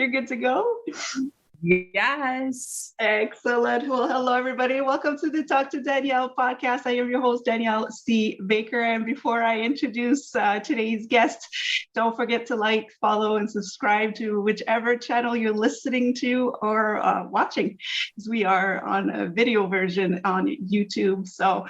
You're good to go? Yes. Excellent. Well, hello, everybody. Welcome to the Talk to Danielle podcast. I am your host, Danielle C. Baker. And before I introduce today's guest, don't forget to like, follow, and subscribe to whichever channel you're listening to or watching, because we are on a video version on YouTube. So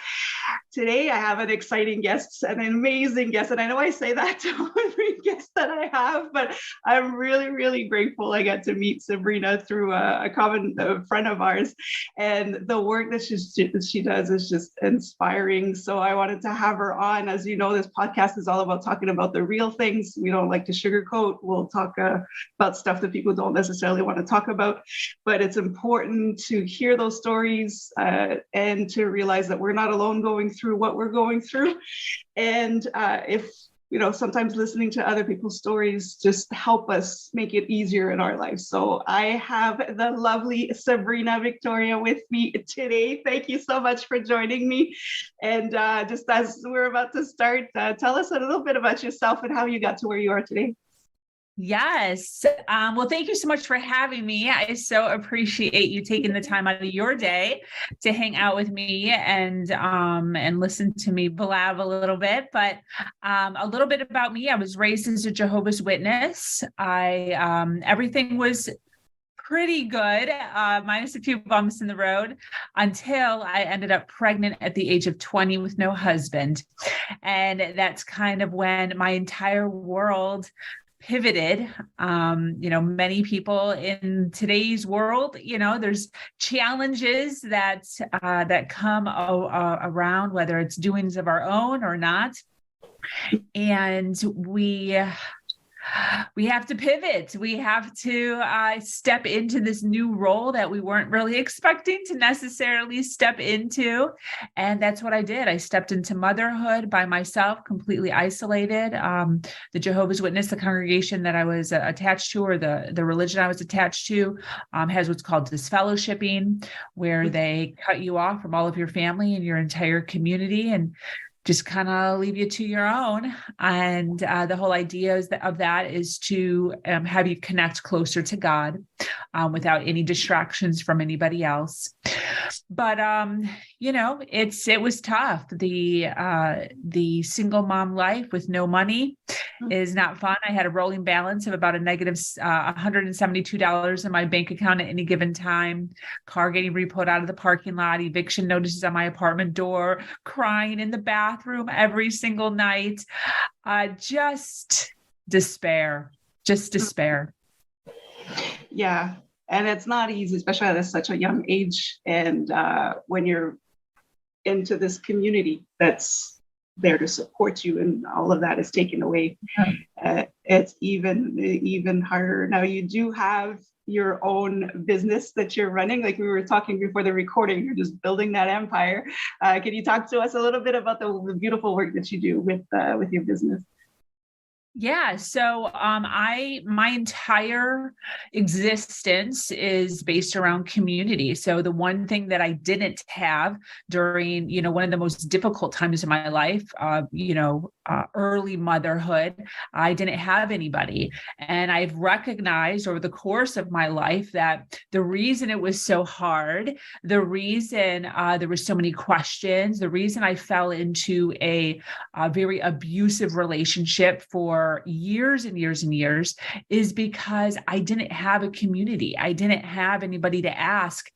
today I have an exciting guest, an amazing guest. And I know I say that to every guest that I have, but I'm really, really grateful I got to meet Sabrina through a common friend of ours. And the work that she does is just inspiring. So I wanted to have her on. As you know, this podcast is all about talking about the real things. We don't like to sugarcoat. We'll talk about stuff that people don't necessarily want to talk about. But it's important to hear those stories and to realize that we're not alone going through what we're going through. And if sometimes listening to other people's stories just help us make it easier in our lives. So I have the lovely Sabrina Victoria with me today. Thank you so much for joining me. And just as we're about to start, tell us a little bit about yourself and how you got to where you are today. Yes. Well, thank you so much for having me. I so appreciate you taking the time out of your day to hang out with me and listen to me blab a little bit. But a little bit about me. I was raised as a Jehovah's Witness. Everything was pretty good, minus a few bumps in the road, until I ended up pregnant at the age of 20 with no husband. And that's kind of when my entire world pivoted. Many people in today's world, there's challenges that come around, whether it's doings of our own or not. And we have to pivot. We have to step into this new role that we weren't really expecting to necessarily step into. And that's what I did. I stepped into motherhood by myself, completely isolated. The Jehovah's Witness, the congregation that I was attached to, or the religion I was attached to, has what's called disfellowshipping, where they cut you off from all of your family and your entire community and just kind of leave you to your own. And the whole idea of that is to have you connect closer to God without any distractions from anybody else. But, it was tough. The single mom life with no money is not fun. I had a rolling balance of about a negative $172 in my bank account at any given time, car getting repoed out of the parking lot, eviction notices on my apartment door, crying in the bathroom every single night. Just despair. Yeah. And it's not easy, especially at such a young age. And when you're into this community that's there to support you and all of that is taken away, it's even harder. Now, you do have your own business that you're running. Like we were talking before the recording, you're just building that empire. Can you talk to us a little bit about the beautiful work that you do with your business? Yeah. So my entire existence is based around community. So the one thing that I didn't have during, one of the most difficult times in my life, early motherhood, I didn't have anybody. And I've recognized over the course of my life that the reason it was so hard, the reason there were so many questions, the reason I fell into a very abusive relationship for years and years and years is because I didn't have a community. I didn't have anybody to ask,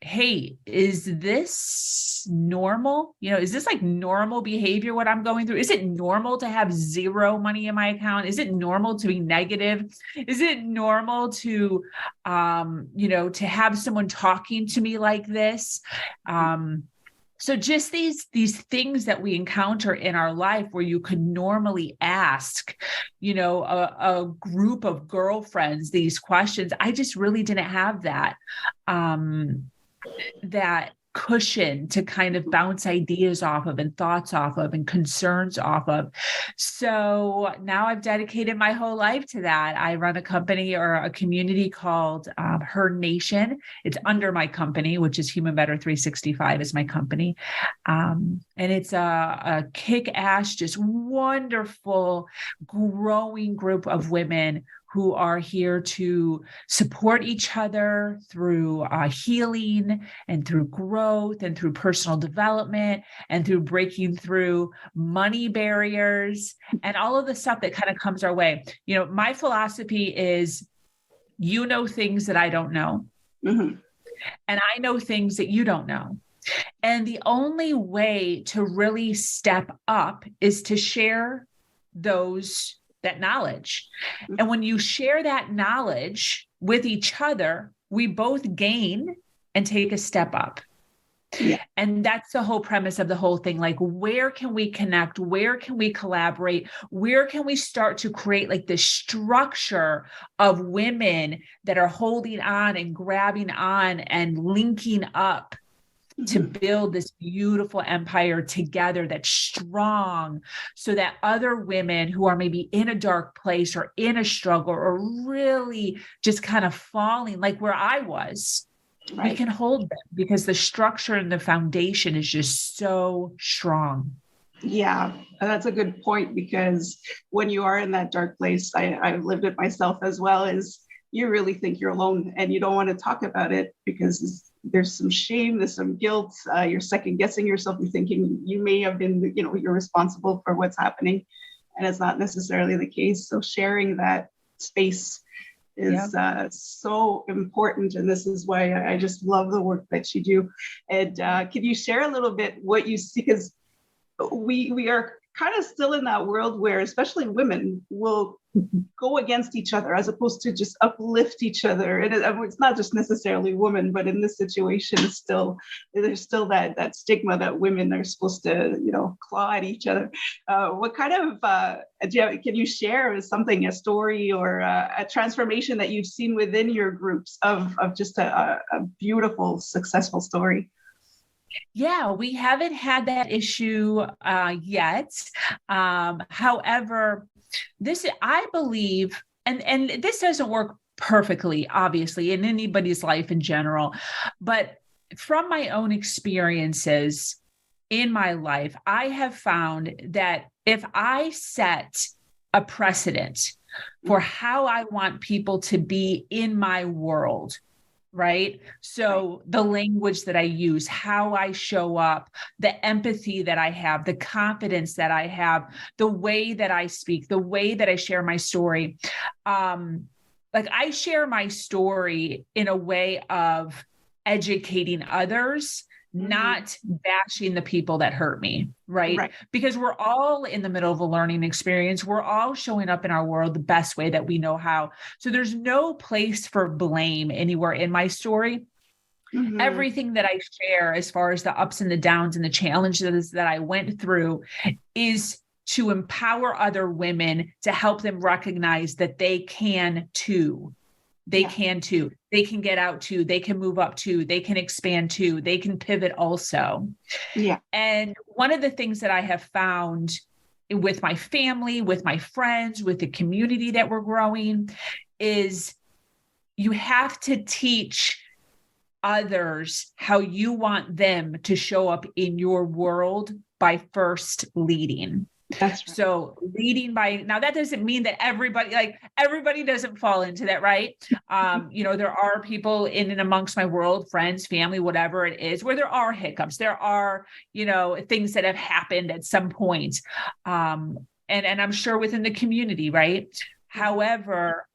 hey, is this normal? Is this like normal behavior, what I'm going through? Is it normal to have zero money in my account? Is it normal to be negative? Is it normal to, to have someone talking to me like this? So just these things that we encounter in our life where you could normally ask, a group of girlfriends these questions. I just really didn't have that cushion to kind of bounce ideas off of and thoughts off of and concerns off of. So now I've dedicated my whole life to that. I run a company or a community called Her Nation. It's under my company, which is Human Better 365 is my company. And it's a kick-ass, just wonderful, growing group of women who are here to support each other through healing and through growth and through personal development and through breaking through money barriers and all of the stuff that kind of comes our way. My philosophy is, you know things that I don't know. Mm-hmm. And I know things that you don't know. And the only way to really step up is to share that knowledge. And when you share that knowledge with each other, we both gain and take a step up. Yeah. And that's the whole premise of the whole thing. Like, where can we connect? Where can we collaborate? Where can we start to create like this structure of women that are holding on and grabbing on and linking up to build this beautiful empire together that's strong, so that other women who are maybe in a dark place or in a struggle or really just kind of falling like where I was, right, we can hold them, because the structure and the foundation is just so strong. Yeah, that's a good point, because when you are in that dark place, I've lived it myself as well, is you really think you're alone and you don't want to talk about it because there's some shame, there's some guilt, you're second guessing yourself, you're thinking you may have been, you're responsible for what's happening, and it's not necessarily the case. So sharing that space is so important. And this is why I just love the work that you do. And can you share a little bit what you see? Because we are kind of still in that world where especially women will go against each other as opposed to just uplift each other. And it's not just necessarily women, but in this situation, there's still that stigma that women are supposed to, claw at each other. What kind of, can you share a story or a transformation that you've seen within your groups of just a beautiful, successful story? Yeah, we haven't had that issue yet. However, I believe, and this doesn't work perfectly, obviously, in anybody's life in general, but from my own experiences in my life, I have found that if I set a precedent for how I want people to be in my world, right? So the language that I use, how I show up, the empathy that I have, the confidence that I have, the way that I speak, the way that I share my story. Like, I share my story in a way of educating others, not bashing the people that hurt me, right? Because we're all in the middle of a learning experience. We're all showing up in our world the best way that we know how. So there's no place for blame anywhere in my story. Everything that I share, as far as the ups and the downs and the challenges that I went through, is to empower other women, to help them recognize that they can too. They can too. They can get out too. They can move up too. They can expand too. They can pivot also. Yeah. And one of the things that I have found with my family, with my friends, with the community that we're growing, is you have to teach others how you want them to show up in your world by first leading. That's right. So leading by, now that doesn't mean that everybody doesn't fall into that, right? There are people in and amongst my world, friends, family, whatever it is, where there are hiccups. There are, things that have happened at some point. And I'm sure within the community, right? However,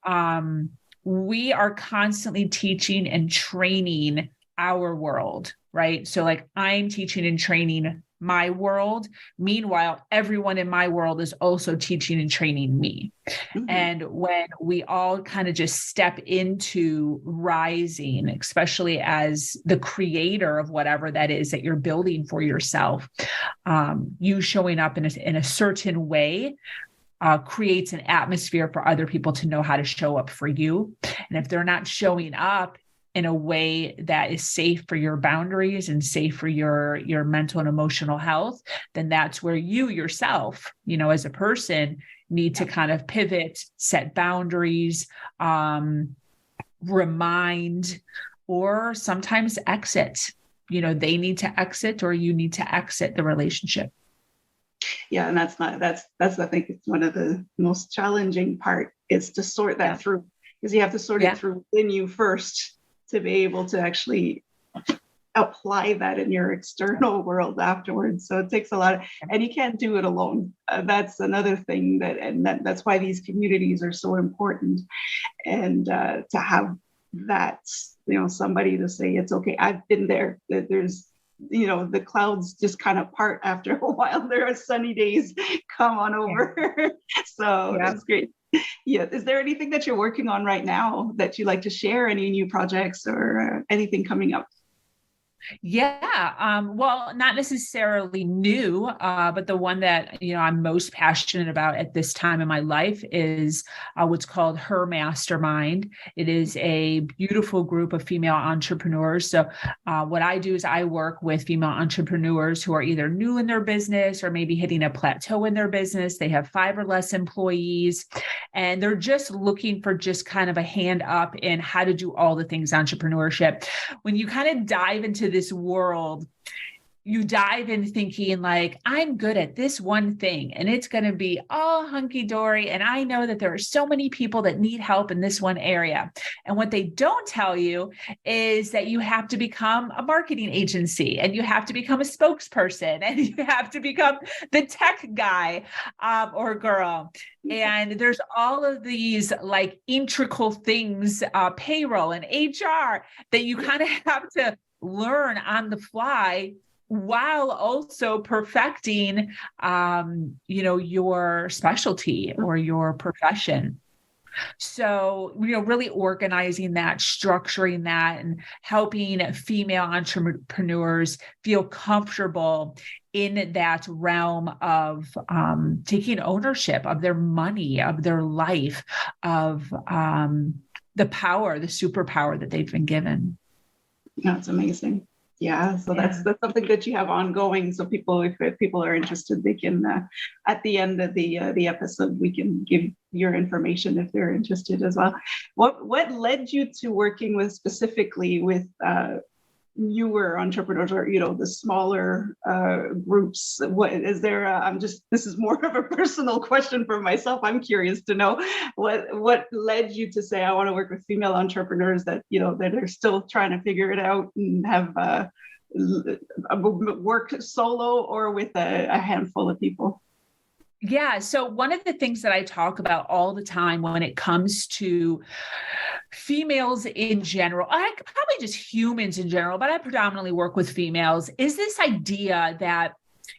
we are constantly teaching and training our world, right? So like, I'm teaching and training my world. Meanwhile, everyone in my world is also teaching and training me. And when we all kind of just step into rising, especially as the creator of whatever that is that you're building for yourself, you showing up in a certain way creates an atmosphere for other people to know how to show up for you. And if they're not showing up in a way that is safe for your boundaries and safe for your mental and emotional health, then that's where you yourself, as a person, need to kind of pivot, set boundaries, remind, or sometimes exit. They need to exit, or you need to exit the relationship. Yeah, and that's I think it's one of the most challenging part is to sort that through, because you have to sort it through within you first to be able to actually apply that in your external world afterwards. So it takes a lot and you can't do it alone. That's another thing that's why these communities are so important. And to have that, somebody to say, it's okay, I've been there, that there's, the clouds just kind of part after a while. There are sunny days, come on over. So that's great. Yeah. Is there anything that you're working on right now that you'd like to share? Any new projects or anything coming up? Yeah. Well, not necessarily new, but the one that, I'm most passionate about at this time in my life is what's called Her Mastermind. It is a beautiful group of female entrepreneurs. So what I do is I work with female entrepreneurs who are either new in their business or maybe hitting a plateau in their business. They have 5 or less employees, and they're just looking for just kind of a hand up in how to do all the things entrepreneurship. When you kind of dive into this world, you dive in thinking like, I'm good at this one thing and it's going to be all hunky-dory. And I know that there are so many people that need help in this one area. And what they don't tell you is that you have to become a marketing agency, and you have to become a spokesperson, and you have to become the tech guy or girl. And there's all of these like integral things, payroll and HR, that you kind of have to learn on the fly while also perfecting, your specialty or your profession. So, really organizing that, structuring that, and helping female entrepreneurs feel comfortable in that realm of taking ownership of their money, of their life, of the power, the superpower that they've been given. That's amazing. Yeah. So that's something that you have ongoing. So if people are interested, they can, at the end of the episode, we can give your information if they're interested as well. What led you to working specifically with newer entrepreneurs, or the smaller groups? What is there? This is more of a personal question for myself. I'm curious to know what led you to say, I want to work with female entrepreneurs that that are still trying to figure it out and have work solo or with a handful of people. Yeah. So one of the things that I talk about all the time when it comes to females in general, probably just humans in general, but I predominantly work with females, is this idea that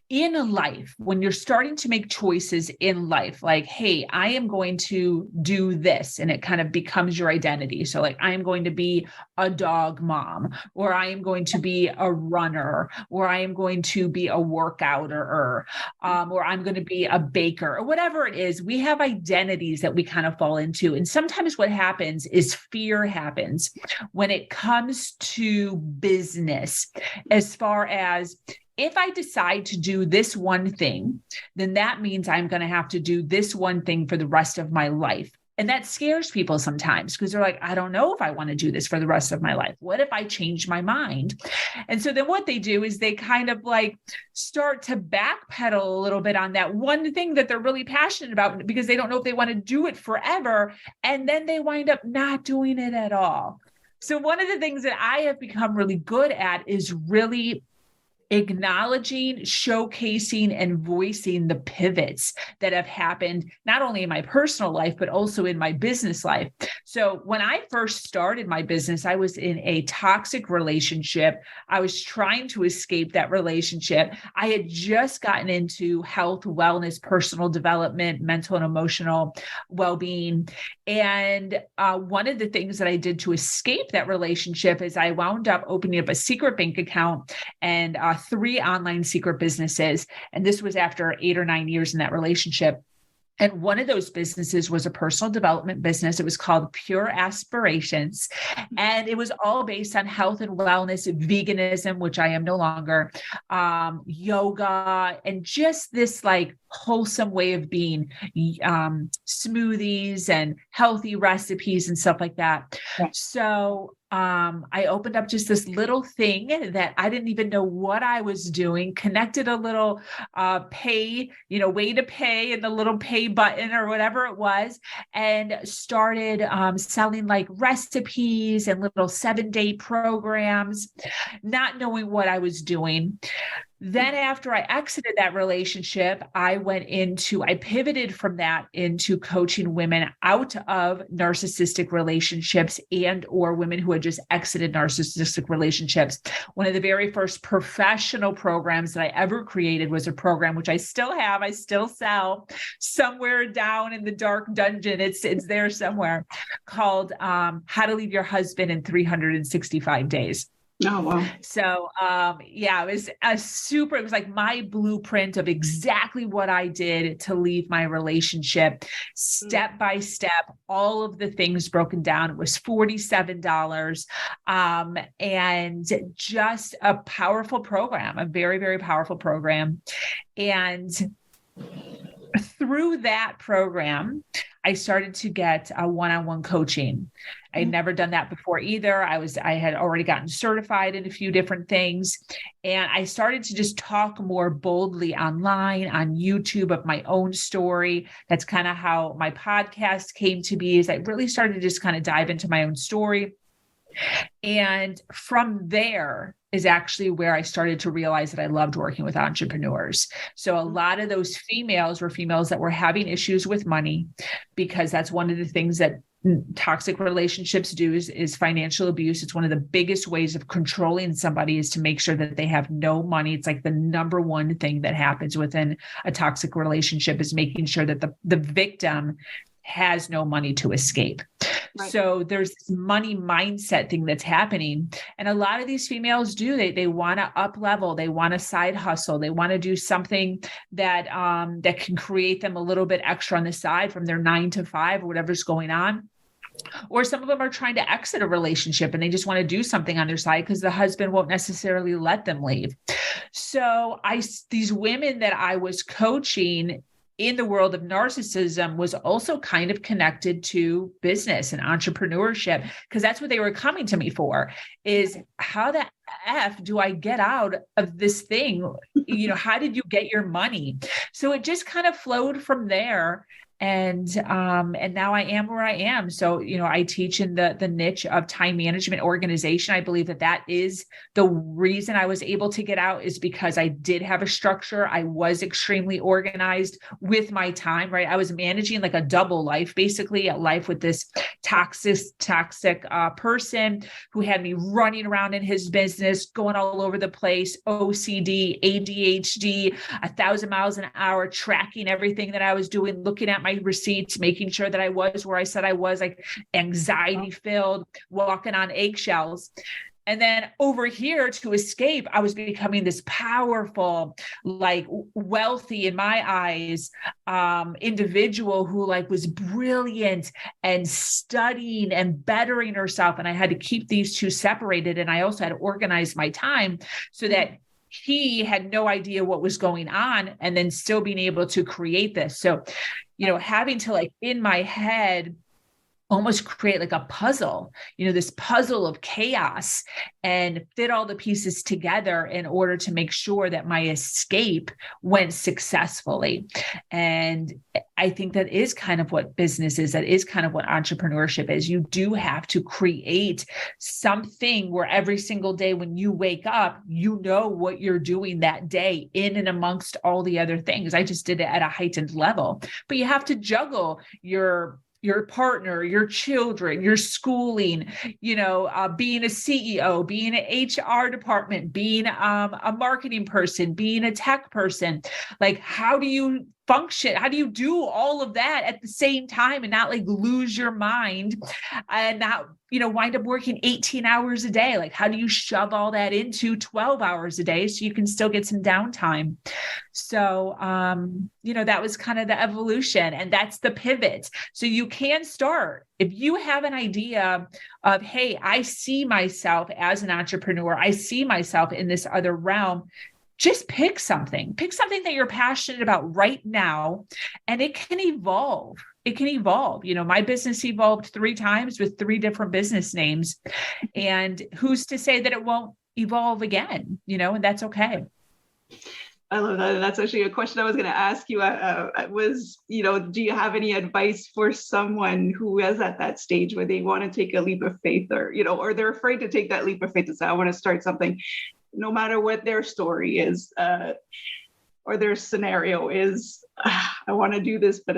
in life, when you're starting to make choices in life, like, hey, I am going to do this, and it kind of becomes your identity. So like, I am going to be a dog mom, or I am going to be a runner, or I am going to be a workouter, or I'm going to be a baker, or whatever it is. We have identities that we kind of fall into. And sometimes what happens is fear happens when it comes to business, as far as, if I decide to do this one thing, then that means I'm going to have to do this one thing for the rest of my life. And that scares people sometimes, because they're like, I don't know if I want to do this for the rest of my life. What if I change my mind? And so then what they do is they kind of like start to backpedal a little bit on that one thing that they're really passionate about, because they don't know if they want to do it forever. And then they wind up not doing it at all. So one of the things that I have become really good at is really acknowledging, showcasing, and voicing the pivots that have happened, not only in my personal life, but also in my business life. So when I first started my business, I was in a toxic relationship. I was trying to escape that relationship. I had just gotten into health, wellness, personal development, mental and emotional well-being. And one of the things that I did to escape that relationship is I wound up opening up a secret bank account and 3 online secret businesses. And this was after 8 or 9 years in that relationship. And one of those businesses was a personal development business. It was called Pure Aspirations. And it was all based on health and wellness, veganism, which I am no longer, yoga, and just this like wholesome way of being, smoothies and healthy recipes and stuff like that. Right. So I opened up just this little thing that I didn't even know what I was doing, connected a little pay, way to pay and the little pay button or whatever it was, and started selling like recipes and little 7-day programs, not knowing what I was doing. Then after I exited that relationship, I pivoted from that into coaching women out of narcissistic relationships and or women who had just exited narcissistic relationships. One of the very first professional programs that I ever created was a program which I still have, I still sell somewhere down in the dark dungeon. It's there somewhere, called How to Leave Your Husband in 365 Days. Oh, wow. So, it was it was like my blueprint of exactly what I did to leave my relationship, step by step, all of the things broken down. It was $47, and just a powerful program, a very, very powerful program. And through that program, I started to get a one-on-one coaching. I had never done that before either. I had already gotten certified in a few different things. And I started to just talk more boldly online, on YouTube, of my own story. That's kind of how my podcast came to be, is I really started to just kind of dive into my own story. And from there is actually where I started to realize that I loved working with entrepreneurs. So a lot of those females were females that were having issues with money, because that's one of the things that toxic relationships do is financial abuse. It's one of the biggest ways of controlling somebody, is to make sure that they have no money. It's like the number one thing that happens within a toxic relationship, is making sure that the victim has no money to escape. Right. So there's this money mindset thing that's happening. And a lot of these females they want to up level. They want a side hustle. They want to do something that can create them a little bit extra on the side from their 9 to 5 or whatever's going on. Or some of them are trying to exit a relationship and they just want to do something on their side because the husband won't necessarily let them leave. So these women that I was coaching in the world of narcissism was also kind of connected to business and entrepreneurship, because that's what they were coming to me for, is how the F do I get out of this thing? How did you get your money? So it just kind of flowed from there. And now I am where I am. So, I teach in the niche of time management organization. I believe that is the reason I was able to get out, is because I did have a structure. I was extremely organized with my time, right? I was managing like a double life, basically a life with this toxic person who had me running around in his business, going all over the place, OCD, ADHD, 1,000 miles an hour, tracking everything that I was doing, looking at my receipts, making sure that I was where I said I was, like anxiety filled, walking on eggshells. And then over here, to escape, I was becoming this powerful, like wealthy in my eyes, individual who was brilliant and studying and bettering herself. And I had to keep these two separated. And I also had to organize my time so that he had no idea what was going on, and then still being able to create this. So, having to in my head, almost create like a puzzle, this puzzle of chaos, and fit all the pieces together in order to make sure that my escape went successfully. And I think that is kind of what business is. That is kind of what entrepreneurship is. You do have to create something where every single day when you wake up, what you're doing that day in and amongst all the other things. I just did it at a heightened level, but you have to juggle your partner, your children, your schooling, being a CEO, being an HR department, being a marketing person, being a tech person. Like, how do you function? How do you do all of that at the same time and not lose your mind and not, wind up working 18 hours a day? Like, how do you shove all that into 12 hours a day so you can still get some downtime? So, that was kind of the evolution, and that's the pivot. So you can start, if you have an idea of, hey, I see myself as an entrepreneur, I see myself in this other realm. Just pick something that you're passionate about right now, and it can evolve. it can evolve. My business evolved 3 times with 3 different business names, and who's to say that it won't evolve again, and that's okay. I love that. That's actually a question I was going to ask you. Was, do you have any advice for someone who is at that stage where they want to take a leap of faith, or they're afraid to take that leap of faith and say, I want to start something, no matter what their story is, or their scenario is, I want to do this, but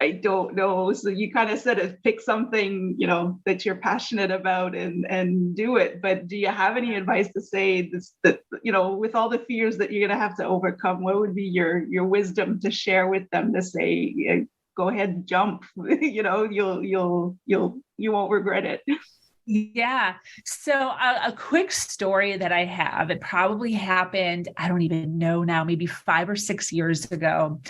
I don't know. So you kind of said it, pick something, that you're passionate about and do it. But do you have any advice to say this, that, with all the fears that you're going to have to overcome, what would be your wisdom to share with them to say, go ahead, jump, you won't regret it. Yeah. So a quick story that I have, it probably happened, I don't even know now, maybe 5 or 6 years ago.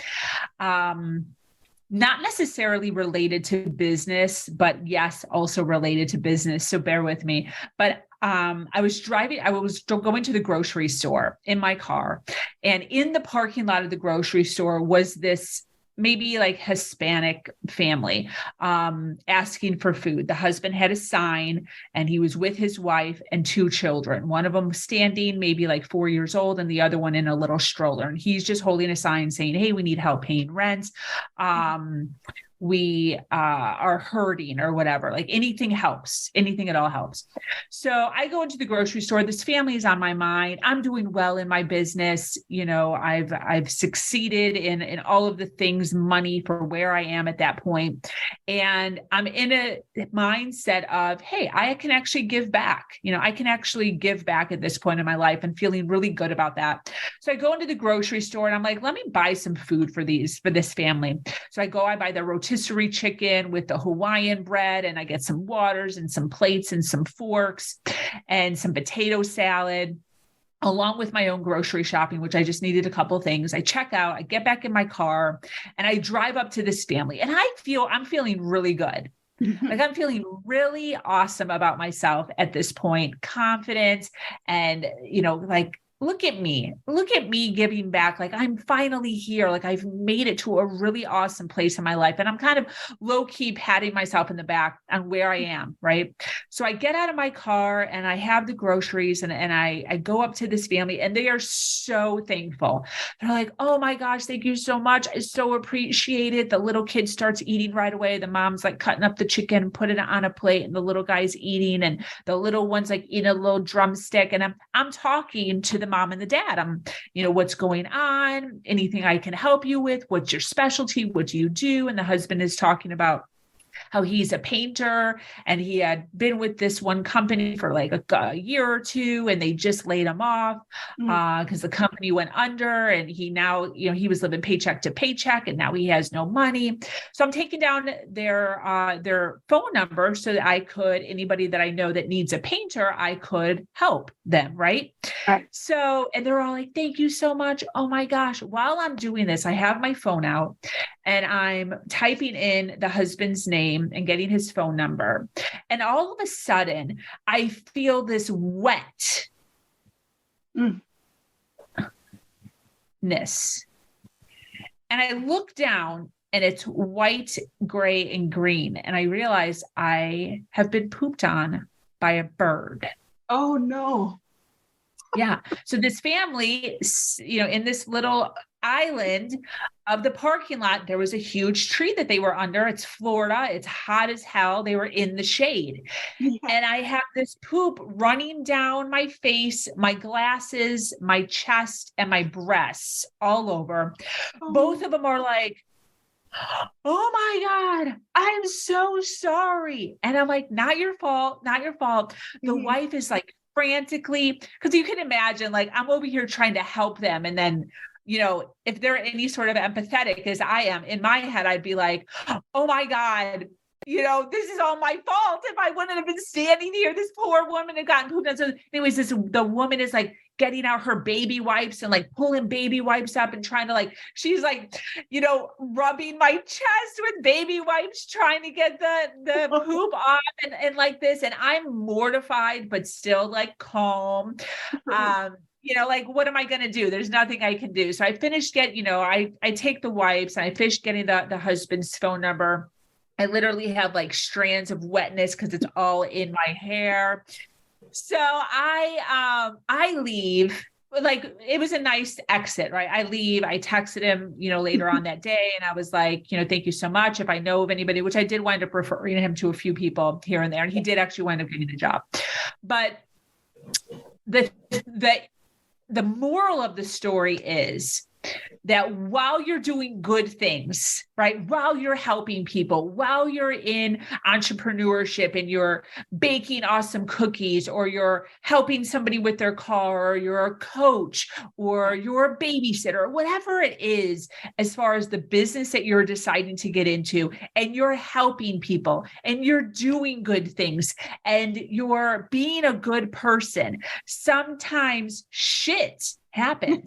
Not necessarily related to business, but yes, also related to business. So bear with me. But I was going to the grocery store in my car, and in the parking lot of the grocery store was this maybe like Hispanic family asking for food. The husband had a sign, and he was with his wife and 2 children. One of them standing, maybe like 4 years old, and the other one in a little stroller. And he's just holding a sign saying, hey, we need help paying rent. We are hurting or whatever, like anything helps, anything at all helps. So I go into the grocery store. This family is on my mind. I'm doing well in my business. I've succeeded in all of the things, money for where I am at that point. And I'm in a mindset of, hey, I can actually give back. I can actually give back at this point in my life, and feeling really good about that. So I go into the grocery store and I'm like, let me buy some food for this family. So I buy the rotisserie chicken with the Hawaiian bread, and I get some waters and some plates and some forks and some potato salad, along with my own grocery shopping, which I just needed a couple of things. I check out, I get back in my car, and I drive up to this family, and I'm feeling really good. Like I'm feeling really awesome about myself at this point, confident, and, look at me giving back. Like I'm finally here. Like I've made it to a really awesome place in my life. And I'm kind of low key patting myself in the back on where I am. Right. So I get out of my car and I have the groceries, and I go up to this family, and they are so thankful. They're like, oh my gosh, thank you so much. I so appreciate it. The little kid starts eating right away. The mom's like cutting up the chicken and put it on a plate, and the little guy's eating, and the little one's like eating a little drumstick. And I'm talking to the mom and the dad. What's going on? Anything I can help you with? What's your specialty? What do you do? And the husband is talking about how he's a painter, and he had been with this one company for like a year or 2, and they just laid him off because the company went under, and he now, he was living paycheck to paycheck, and now he has no money. So I'm taking down their phone number so that anybody that I know that needs a painter, I could help them. Right. So, and they're all like, thank you so much. Oh my gosh. While I'm doing this, I have my phone out, and I'm typing in the husband's name and getting his phone number. And all of a sudden, I feel this wetness. And I look down, and it's white, gray, and green. And I realize I have been pooped on by a bird. Oh, no. Yeah. So this family, in this little island of the parking lot, there was a huge tree that they were under. It's Florida. It's hot as hell. They were in the shade. Yeah. And I have this poop running down my face, my glasses, my chest, and my breasts all over. Oh. Both of them are like, oh my God, I'm so sorry. And I'm like, not your fault, not your fault. The wife is like frantically, because you can imagine, like, I'm over here trying to help them. And then, if they're any sort of empathetic as I am, in my head, I'd be like, oh my God, this is all my fault. If I wouldn't have been standing here, this poor woman had gotten pooped on. So anyways, the woman is like getting out her baby wipes and like pulling baby wipes up and trying to she's like, rubbing my chest with baby wipes, trying to get the poop off and like this. And I'm mortified, but still like calm. What am I going to do? There's nothing I can do. So I finished I take the wipes, and I finished getting the husband's phone number. I literally have like strands of wetness because it's all in my hair. So I leave. Like, it was a nice exit, right? I leave. I texted him, later on that day, and I was like, thank you so much. If I know of anybody, which I did wind up referring him to a few people here and there, and he did actually wind up getting a job. But the moral of the story is that while you're doing good things, right? While you're helping people, while you're in entrepreneurship and you're baking awesome cookies, or you're helping somebody with their car, or you're a coach, or you're a babysitter, whatever it is, as far as the business that you're deciding to get into, and you're helping people and you're doing good things and you're being a good person, sometimes shit happens.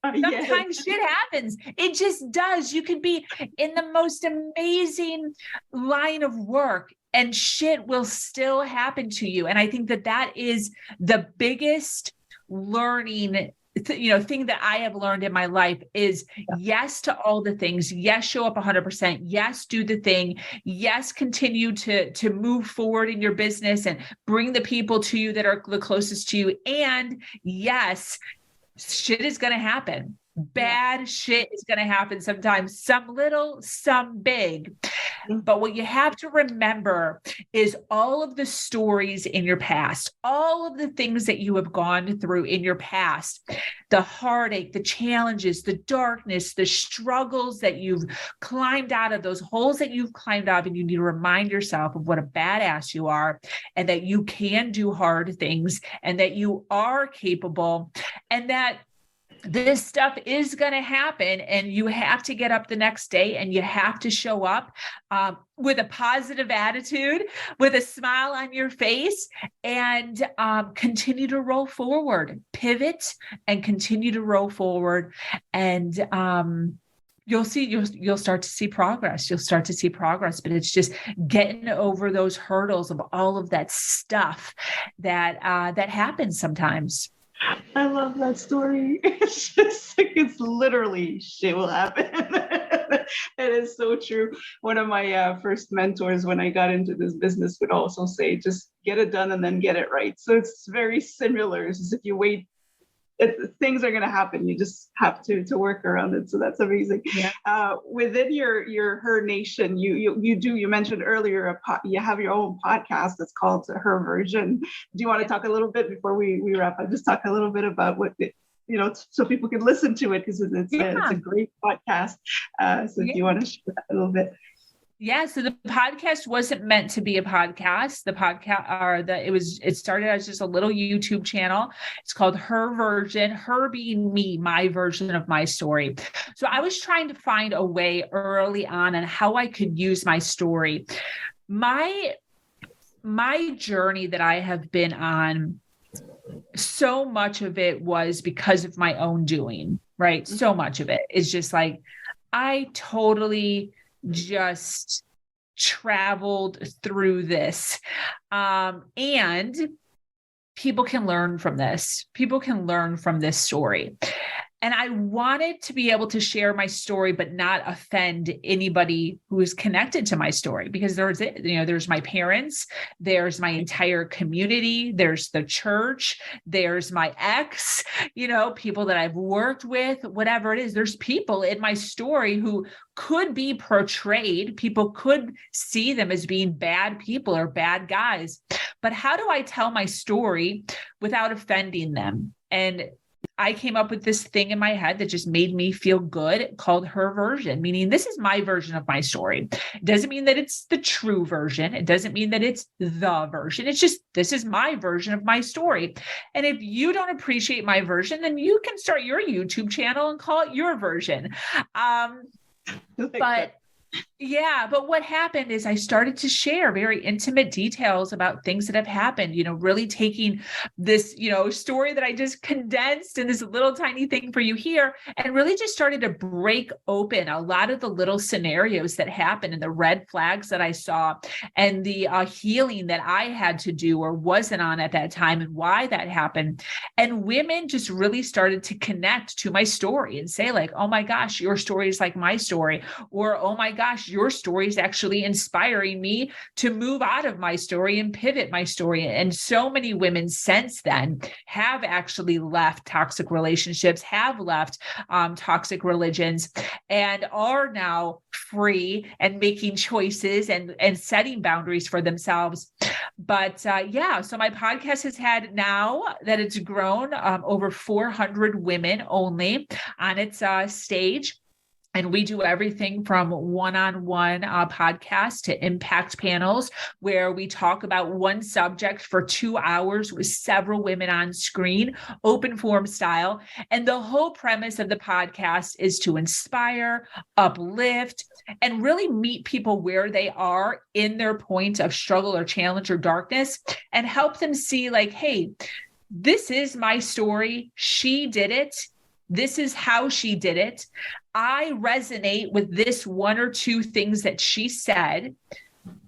Sometimes shit happens. It just does. You could be in the most amazing line of work and shit will still happen to you. And I think that is the biggest learning thing that I have learned in my life is yes to all the things. Yes, show up 100%. Yes, do the thing. Yes, continue to move forward in your business and bring the people to you that are the closest to you. And yes, shit is going to happen. Bad shit is going to happen sometimes, some little, some big. But what you have to remember is all of the stories in your past, all of the things that you have gone through in your past, the heartache, the challenges, the darkness, the struggles that you've climbed out of, those holes that you've climbed out of, and you need to remind yourself of what a badass you are, and that you can do hard things, and that you are capable, and that this stuff is going to happen, and you have to get up the next day and you have to show up with a positive attitude, with a smile on your face, and continue to roll forward, pivot and continue to roll forward. And you'll start to see progress. You'll start to see progress, but it's just getting over those hurdles of all of that stuff that happens sometimes. I love that story. It's just like, it's literally shit will happen. It is so true. One of my first mentors when I got into this business would also say, just get it done and then get it right. So it's very similar. It's as if you wait, things are going to happen. You just have to work around it. So that's amazing. Yeah. Within your Her Nation, you mentioned earlier, you have your own podcast that's called Her Version. Do you want to talk a little bit before we wrap up? Just talk a little bit about what, so people can listen to it, because it's a great podcast. So do you want to share that a little bit? Yeah. So the podcast wasn't meant to be a podcast. It started as just a little YouTube channel. It's called Her Version, her being me, my version of my story. So I was trying to find a way early on how I could use my story. My journey that I have been on, so much of it was because of my own doing, right? So much of it is just like, I totally just traveled through this. And people can learn from this. People can learn from this story. And I wanted to be able to share my story, but not offend anybody who is connected to my story, because there's my parents, there's my entire community, there's the church, there's my ex, people that I've worked with, whatever it is. There's people in my story who could be portrayed. People could see them as being bad people or bad guys. But how do I tell my story without offending them? And I came up with this thing in my head that just made me feel good, called Her Version, meaning this is my version of my story. It doesn't mean that it's the true version. It doesn't mean that it's the version. It's just, this is my version of my story. And if you don't appreciate my version, then you can start your YouTube channel and call it your version. But what happened is I started to share very intimate details about things that have happened, really taking this, story that I just condensed in this little tiny thing for you here, and really just started to break open a lot of the little scenarios that happened and the red flags that I saw, and the healing that I had to do or wasn't on at that time, and why that happened. And women just really started to connect to my story and say like, oh my gosh, your story is like my story, or oh my gosh, your story is actually inspiring me to move out of my story and pivot my story. And so many women since then have actually left toxic relationships, have left toxic religions, and are now free and making choices and setting boundaries for themselves. But so my podcast has had, now that it's grown, over 400 women only on its stage. And we do everything from one-on-one podcasts to impact panels where we talk about one subject for 2 hours with several women on screen, open forum style. And the whole premise of the podcast is to inspire, uplift, and really meet people where they are in their point of struggle or challenge or darkness, and help them see like, hey, this is my story. She did it. This is how she did it. I resonate with this one or two things that she said.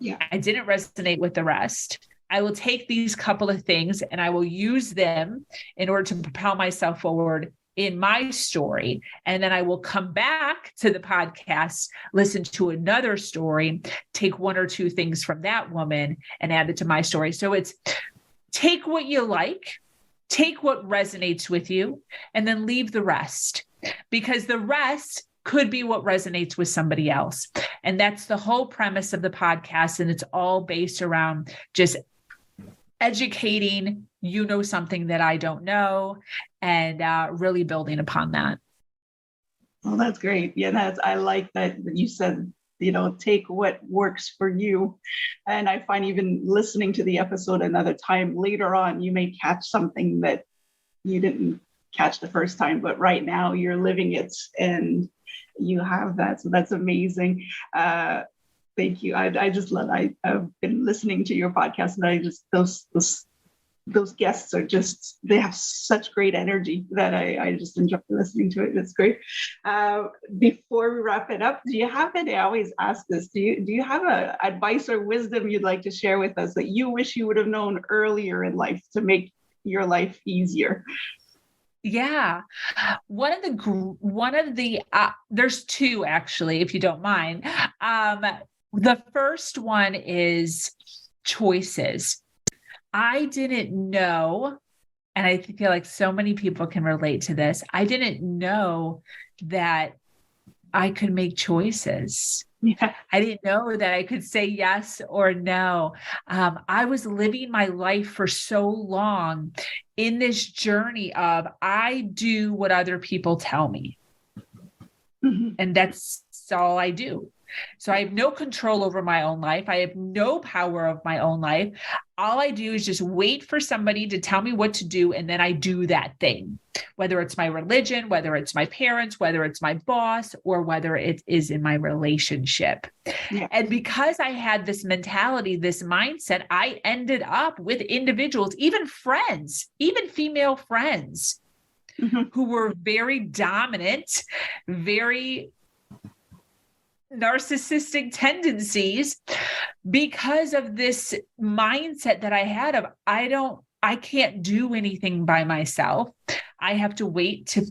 Yeah. I didn't resonate with the rest. I will take these couple of things and I will use them in order to propel myself forward in my story. And then I will come back to the podcast, listen to another story, take one or two things from that woman and add it to my story. So it's take what you like, take what resonates with you, and then leave the rest, because the rest could be what resonates with somebody else. And that's the whole premise of the podcast. And it's all based around just educating, something that I don't know, and really building upon that. Well, that's great. Yeah, I like that you said, take what works for you. And I find even listening to the episode another time later on, you may catch something that you didn't catch the first time, but right now you're living it and you have that. So that's amazing. Thank you. I just love, I've been listening to your podcast, and I just, those guests are just, they have such great energy that I just enjoy listening to it. It's great. Before we wrap it up, do you have any, I always ask this, do you have a advice or wisdom you'd like to share with us that you wish you would have known earlier in life to make your life easier? Yeah. One of the, there's two actually, if you don't mind. The first one is choices. I didn't know, and I feel like so many people can relate to this. I didn't know that I could make choices. Yeah. I didn't know that I could say yes or no. I was living my life for so long in this journey of I do what other people tell me. Mm-hmm. And that's all I do. So I have no control over my own life. I have no power of my own life. All I do is just wait for somebody to tell me what to do. And then I do that thing, whether it's my religion, whether it's my parents, whether it's my boss, or whether it is in my relationship. Yeah. And because I had this mentality, this mindset, I ended up with individuals, even friends, even female friends, Mm-hmm. who were very dominant, very narcissistic tendencies, because of this mindset that I had of, I can't do anything by myself. I have to wait to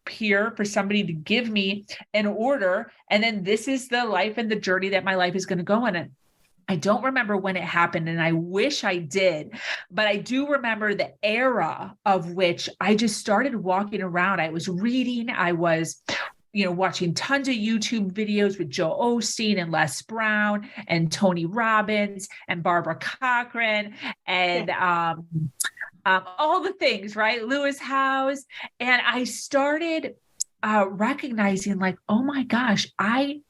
hear for somebody to give me an order. And then this is the life and the journey that my life is going to go on. And I don't remember when it happened, and I wish I did, but I do remember the era of which I just started walking around. I was reading, I was watching tons of YouTube videos with Joe Osteen and Les Brown and Tony Robbins and Barbara Cochran and all the things, right? Lewis Howes. And I started recognizing like, oh my gosh, I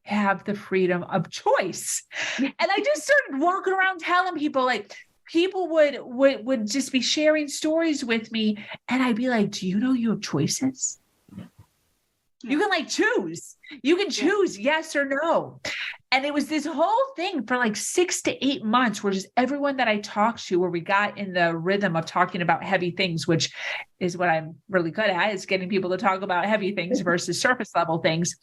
have the freedom of choice. And I just started walking around telling people, like, people would just be sharing stories with me. And I'd be like, do you know you have choices? You can like choose. You can choose yes or no. And it was this whole thing for like 6 to 8 months where just everyone that I talked to, where we got in the rhythm of talking about heavy things, which is what I'm really good at, is getting people to talk about heavy things versus surface level things.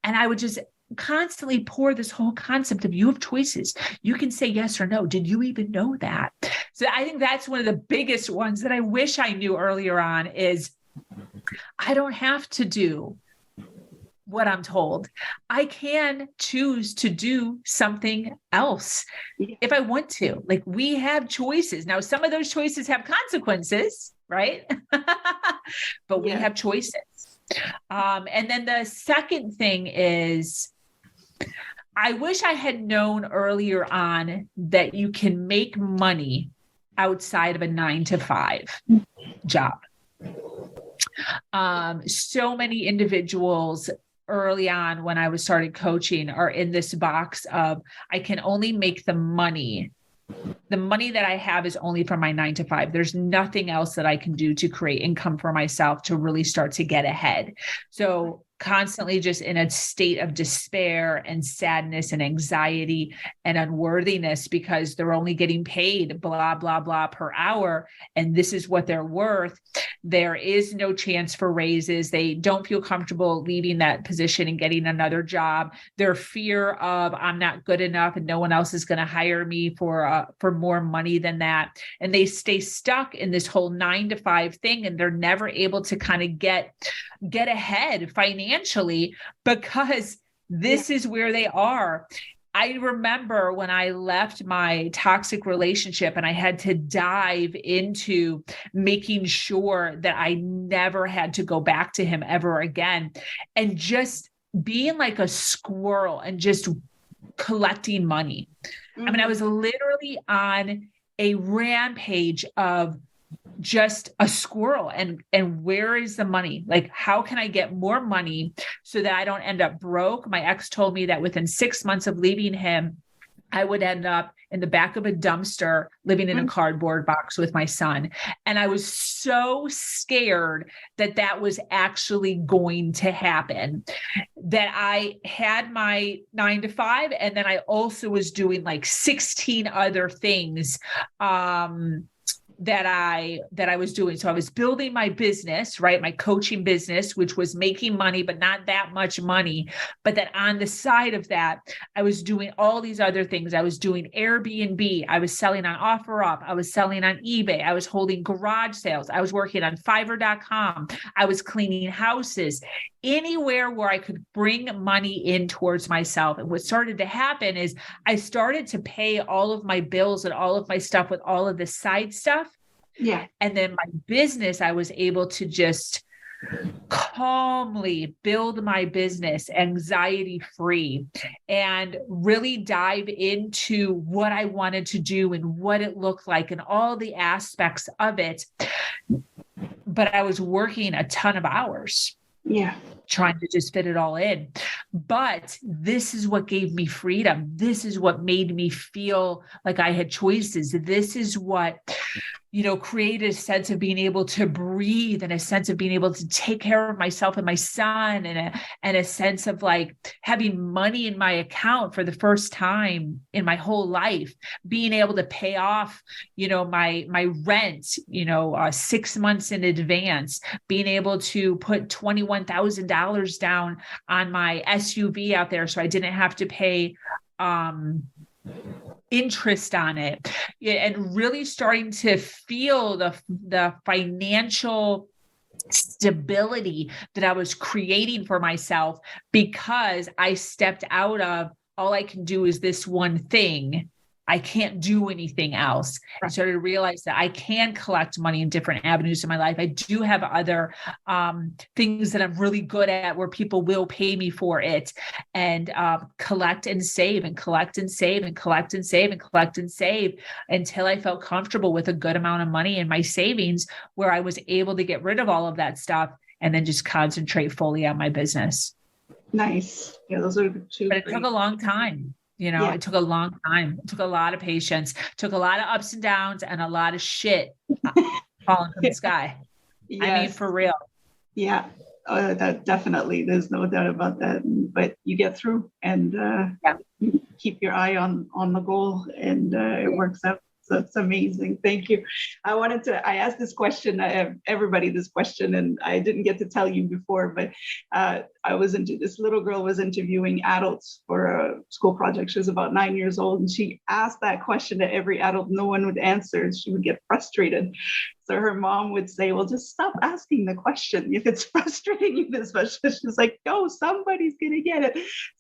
And I would just constantly pour this whole concept of you have choices. You can say yes or no. Did you even know that? So I think that's one of the biggest ones that I wish I knew earlier on is I don't have to do what I'm told. I can choose to do something else if I want to. Like, we have choices. Now, some of those choices have consequences, right? But we have choices. And then the second thing is, I wish I had known earlier on that you can make money outside of a 9-to-5 job. So many individuals early on when I was started coaching are in this box of, I can only make the money. The money that I have is only from my 9-to-5. There's nothing else that I can do to create income for myself to really start to get ahead. So constantly just in a state of despair and sadness and anxiety and unworthiness because they're only getting paid blah, blah, blah per hour. And this is what they're worth. There is no chance for raises. They don't feel comfortable leaving that position and getting another job. Their fear of, I'm not good enough and no one else is going to hire me for more money than that. And they stay stuck in this whole 9-to-5 thing. And they're never able to kind of get ahead financially because this is where they are. I remember when I left my toxic relationship and I had to dive into making sure that I never had to go back to him ever again, and just being like a squirrel and just collecting money. I mean, I was literally on a rampage of just a squirrel and where is the money? Like, how can I get more money so that I don't end up broke? My ex told me that within 6 months of leaving him, I would end up in the back of a dumpster living in a cardboard box with my son. And I was so scared that that was actually going to happen, that I had my 9-to-5. And then I also was doing like 16 other things, that I was doing. So I was building my business, right? My coaching business, which was making money, but not that much money. But then on the side of that, I was doing all these other things. I was doing Airbnb. I was selling on OfferUp. I was selling on eBay. I was holding garage sales. I was working on Fiverr.com. I was cleaning houses, anywhere where I could bring money in towards myself. And what started to happen is I started to pay all of my bills and all of my stuff with all of the side stuff. Yeah. And then my business, I was able to just calmly build my business, anxiety free, and really dive into what I wanted to do and what it looked like and all the aspects of it. But I was working a ton of hours. Yeah. Trying to just fit it all in. But this is what gave me freedom. This is what made me feel like I had choices. This is what, created a sense of being able to breathe and a sense of being able to take care of myself and my son, and a sense of like having money in my account for the first time in my whole life, being able to pay off, my rent, 6 months in advance, being able to put $21,000 down on my SUV out there so I didn't have to pay interest on it, and really starting to feel the financial stability that I was creating for myself, because I stepped out of, all I can do is this one thing. I can't do anything else. I started to realize that I can collect money in different avenues in my life. I do have other things that I'm really good at where people will pay me for it, and collect and save and collect and save and collect and save and collect and save until I felt comfortable with a good amount of money in my savings, where I was able to get rid of all of that stuff and then just concentrate fully on my business. Nice. Yeah, those are two. But it took a long time. It took a long time. It took a lot of patience, took a lot of ups and downs, and a lot of shit falling from the sky. Yes. I mean, for real. Yeah, that definitely. There's no doubt about that. But you get through, and you keep your eye on the goal, and it works out. So it's amazing. Thank you. I asked this question, everybody this question, and I didn't get to tell you before, but this little girl was interviewing adults for a school project. She was about 9 years old, and she asked that question to every adult. No one would answer, and she would get frustrated. So her mom would say, well, just stop asking the question if it's frustrating you this much. She's like, no, somebody's going to get it.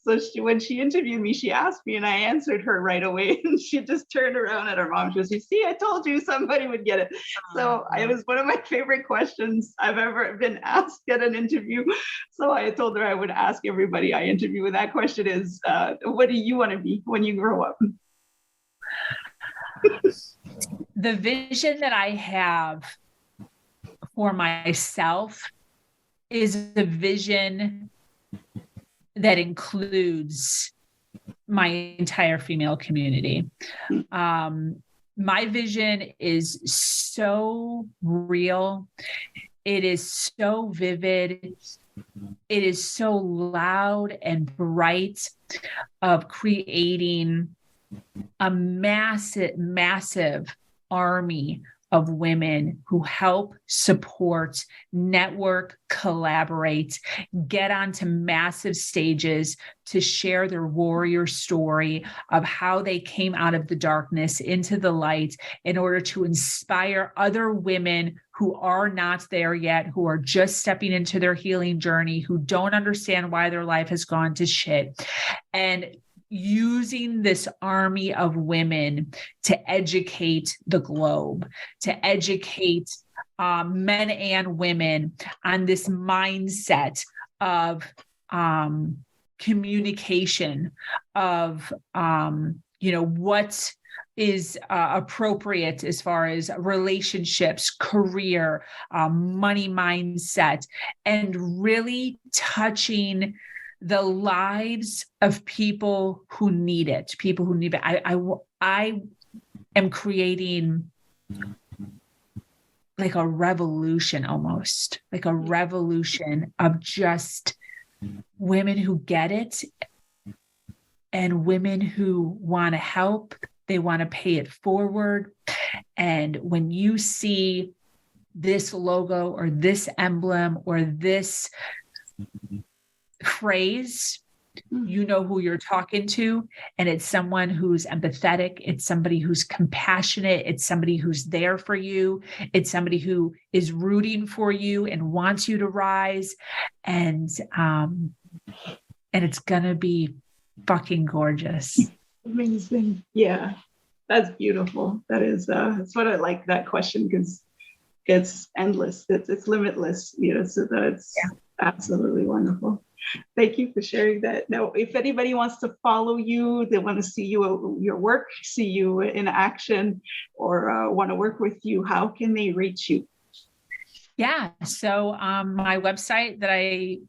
So when she interviewed me, she asked me and I answered her right away. And she just turned around at her mom. She goes, you see, I told you somebody would get it. So it was one of my favorite questions I've ever been asked at an interview. So I told her I would ask everybody I interview. And that question is, what do you want to be when you grow up? The vision that I have for myself is a vision that includes my entire female community. My vision is so real. It is so vivid. It is so loud and bright, of creating a massive army of women who help, support, network, collaborate, get onto massive stages to share their warrior story of how they came out of the darkness into the light in order to inspire other women who are not there yet, who are just stepping into their healing journey, who don't understand why their life has gone to shit. And using this army of women to educate the globe, to educate men and women on this mindset of communication, of what is appropriate as far as relationships, career, money mindset, and really touching the lives of people who need it, I am creating like a revolution, almost like a revolution of just women who get it and women who want to help. They want to pay it forward. And when you see this logo or this emblem or this phrase, you know who you're talking to, and it's someone who's empathetic, it's somebody who's compassionate, it's somebody who's there for you, it's somebody who is rooting for you and wants you to rise, and it's gonna be fucking gorgeous. Amazing. Yeah, that's beautiful. That is that's what I like that question, because it's endless, it's limitless, so that's absolutely wonderful. Thank you for sharing that. Now, if anybody wants to follow you, they want to see your work, see you in action, or want to work with you, how can they reach you? Yeah. So my website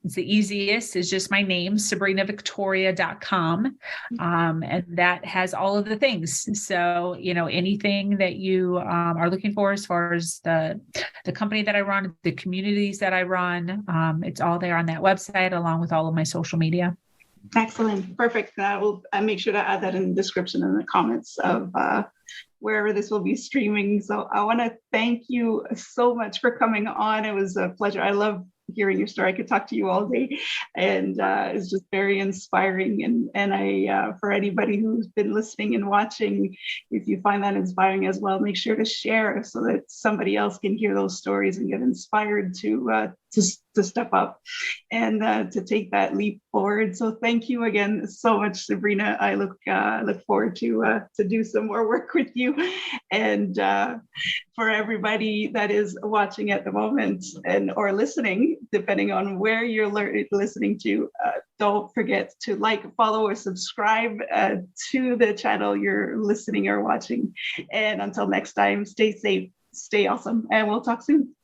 is the easiest is just my name, sabrinavictoria.com. And that has all of the things. So, anything that you are looking for as far as the company that I run, the communities that I run, it's all there on that website, along with all of my social media. Excellent. Perfect. I'll make sure to add that in the description and the comments of wherever this will be streaming. So I want to thank you so much for coming on. It was a pleasure. I love hearing your story. I could talk to you all day, and it's just very inspiring. And I, for anybody who's been listening and watching, if you find that inspiring as well, make sure to share so that somebody else can hear those stories and get inspired to step up and to take that leap forward. So thank you again so much, Sabrina. I look forward to do some more work with you. And for everybody that is watching at the moment or listening, depending on where you're listening to, don't forget to like, follow, or subscribe to the channel you're listening or watching. And until next time, stay safe, stay awesome, and we'll talk soon.